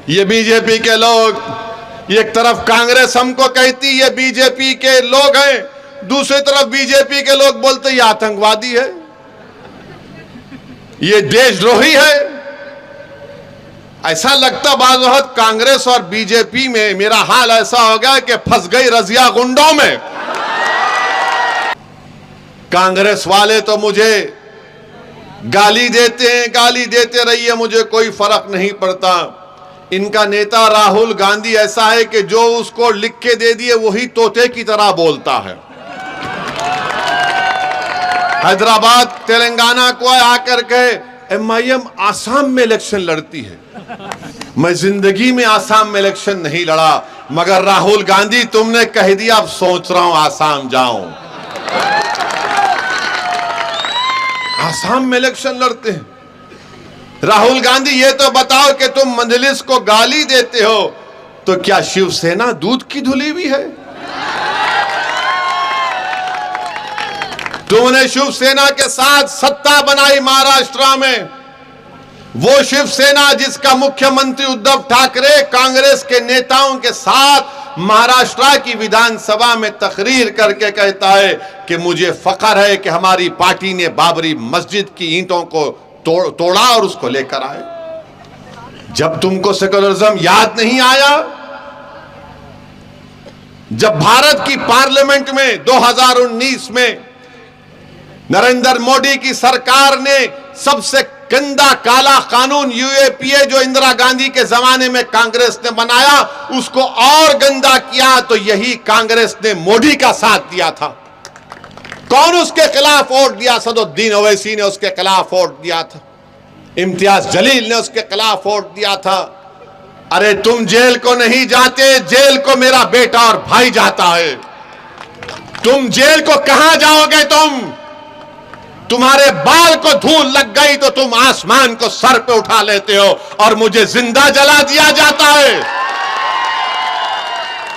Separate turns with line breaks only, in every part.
ये बीजेपी के लोग, एक तरफ कांग्रेस हमको कहती ये बीजेपी के लोग हैं, दूसरी तरफ बीजेपी के लोग बोलते ये आतंकवादी है, ये देशद्रोही है। ऐसा लगता बाज़ वक़्त कांग्रेस और बीजेपी में मेरा हाल ऐसा हो गया कि फंस गई रजिया गुंडों में। कांग्रेस वाले तो मुझे गाली देते हैं, गाली देते रहिए, मुझे कोई फर्क नहीं पड़ता। इनका नेता राहुल गांधी ऐसा है कि जो उसको लिख के दे दिए वही तोते की तरह बोलता है। हैदराबाद तेलंगाना को आकर के MIM आसाम में इलेक्शन लड़ती है। मैं जिंदगी में आसाम में इलेक्शन नहीं लड़ा, मगर राहुल गांधी तुमने कह दिया अब सोच रहा हूं आसाम जाऊं। आसाम में इलेक्शन लड़ते हैं। राहुल गांधी ये तो बताओ कि तुम मजलिस को गाली देते हो तो क्या शिवसेना दूध की धुली हुई है? तुमने शिवसेना के साथ सत्ता बनाई महाराष्ट्र में, वो शिवसेना जिसका मुख्यमंत्री उद्धव ठाकरे कांग्रेस के नेताओं के साथ महाराष्ट्र की विधानसभा में तकरीर करके कहता है कि मुझे फख्र है कि हमारी पार्टी ने बाबरी मस्जिद की ईंटों को तोड़ा और उसको लेकर आए। जब तुमको सेकुलरिज्म याद नहीं आया, जब भारत की पार्लियामेंट में 2019 में नरेंद्र मोदी की सरकार ने सबसे गंदा काला कानून UAPA जो इंदिरा गांधी के जमाने में कांग्रेस ने बनाया उसको और गंदा किया, तो यही कांग्रेस ने मोदी का साथ दिया था। कौन उसके खिलाफ वोट दिया? सदुद्दीन ओवैसी ने उसके खिलाफ वोट दिया था, इम्तियाज जलील ने उसके खिलाफ वोट दिया था। अरे तुम जेल को नहीं जाते, जेल को मेरा बेटा और भाई जाता है। तुम जेल को कहां जाओगे? तुम्हारे बाल को धूल लग गई तो तुम आसमान को सर पे उठा लेते हो और मुझे जिंदा जला दिया जाता है।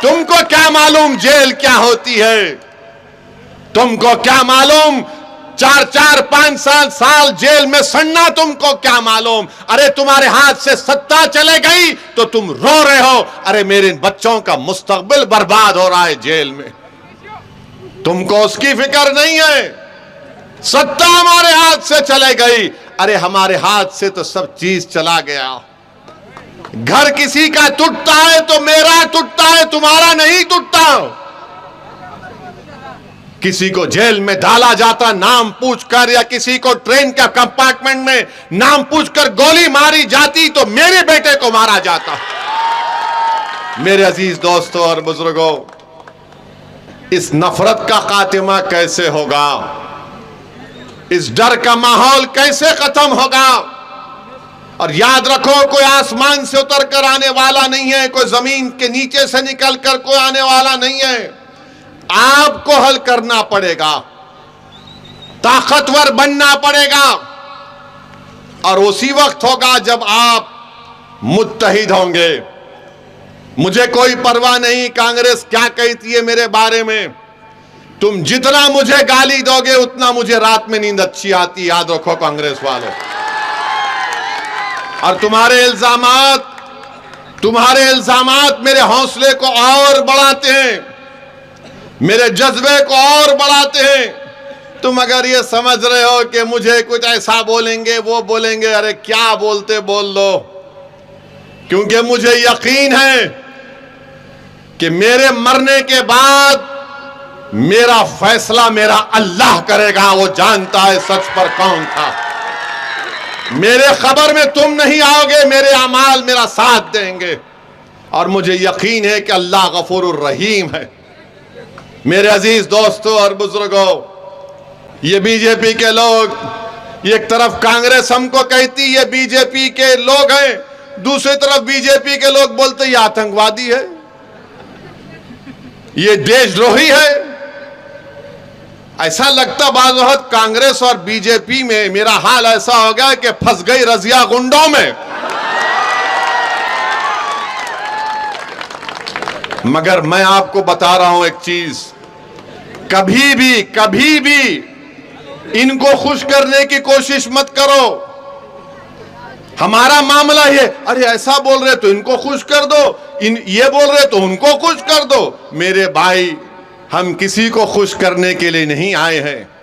तुमको क्या मालूम जेल क्या होती है? तुमको क्या मालूम 4-4, 5 साल जेल में सड़ना? तुमको क्या मालूम? अरे तुम्हारे हाथ से सत्ता चले गई तो तुम रो रहे हो, अरे मेरे बच्चों का मुस्तकबिल बर्बाद हो रहा है जेल में। तुमको उसकी फिक्र नहीं है। सत्ता हमारे हाथ से चले गई, अरे हमारे हाथ से तो सब चीज चला गया। घर किसी का टूटता है तो मेरा टूटता है, तुम्हारा नहीं टूटता। किसी को जेल में डाला जाता नाम पूछकर, या किसी को ट्रेन के कंपार्टमेंट में नाम पूछकर गोली मारी जाती तो मेरे बेटे को मारा जाता। मेरे अजीज दोस्तों और बुजुर्गों, इस नफरत का खात्मा कैसे होगा? इस डर का माहौल कैसे खत्म होगा? और याद रखो, कोई आसमान से उतर कर आने वाला नहीं है, कोई जमीन के नीचे से निकल कर कोई आने वाला नहीं है। आपको हल करना पड़ेगा, ताकतवर बनना पड़ेगा, और उसी वक्त होगा जब आप मुत्तहिद होंगे। मुझे कोई परवाह नहीं कांग्रेस क्या कहती है मेरे बारे में। तुम जितना मुझे गाली दोगे उतना मुझे रात में नींद अच्छी आती, याद रखो कांग्रेस वाले। और तुम्हारे इल्जामात मेरे हौसले को और बढ़ाते हैं, मेरे जज्बे को और बढ़ाते हैं। तुम अगर ये समझ रहे हो कि मुझे कुछ ऐसा बोलेंगे वो बोलेंगे, अरे क्या बोलते बोल लो, क्योंकि मुझे यकीन है कि मेरे मरने के बाद मेरा फैसला मेरा अल्लाह करेगा। वो जानता है सच पर कौन था। मेरे खबर में तुम नहीं आओगे, मेरे अमाल मेरा साथ देंगे, और मुझे यकीन है कि अल्लाह गफूरुर रहीम है। मेरे अजीज दोस्तों और बुजुर्गों, ये बीजेपी के लोग, एक तरफ कांग्रेस हमको कहती ये बीजेपी के लोग हैं, दूसरी तरफ बीजेपी के लोग बोलते ये आतंकवादी है, ये देशद्रोही है। ऐसा लगता बाज़ वक़्त कांग्रेस और बीजेपी में मेरा हाल ऐसा हो गया कि फंस गई रजिया गुंडों में। मगर मैं आपको बता रहा हूं एक चीज, कभी भी इनको खुश करने की कोशिश मत करो। हमारा मामला ये, अरे ऐसा बोल रहे तो इनको खुश कर दो, ये बोल रहे तो उनको खुश कर दो। मेरे भाई, हम किसी को खुश करने के लिए नहीं आए हैं।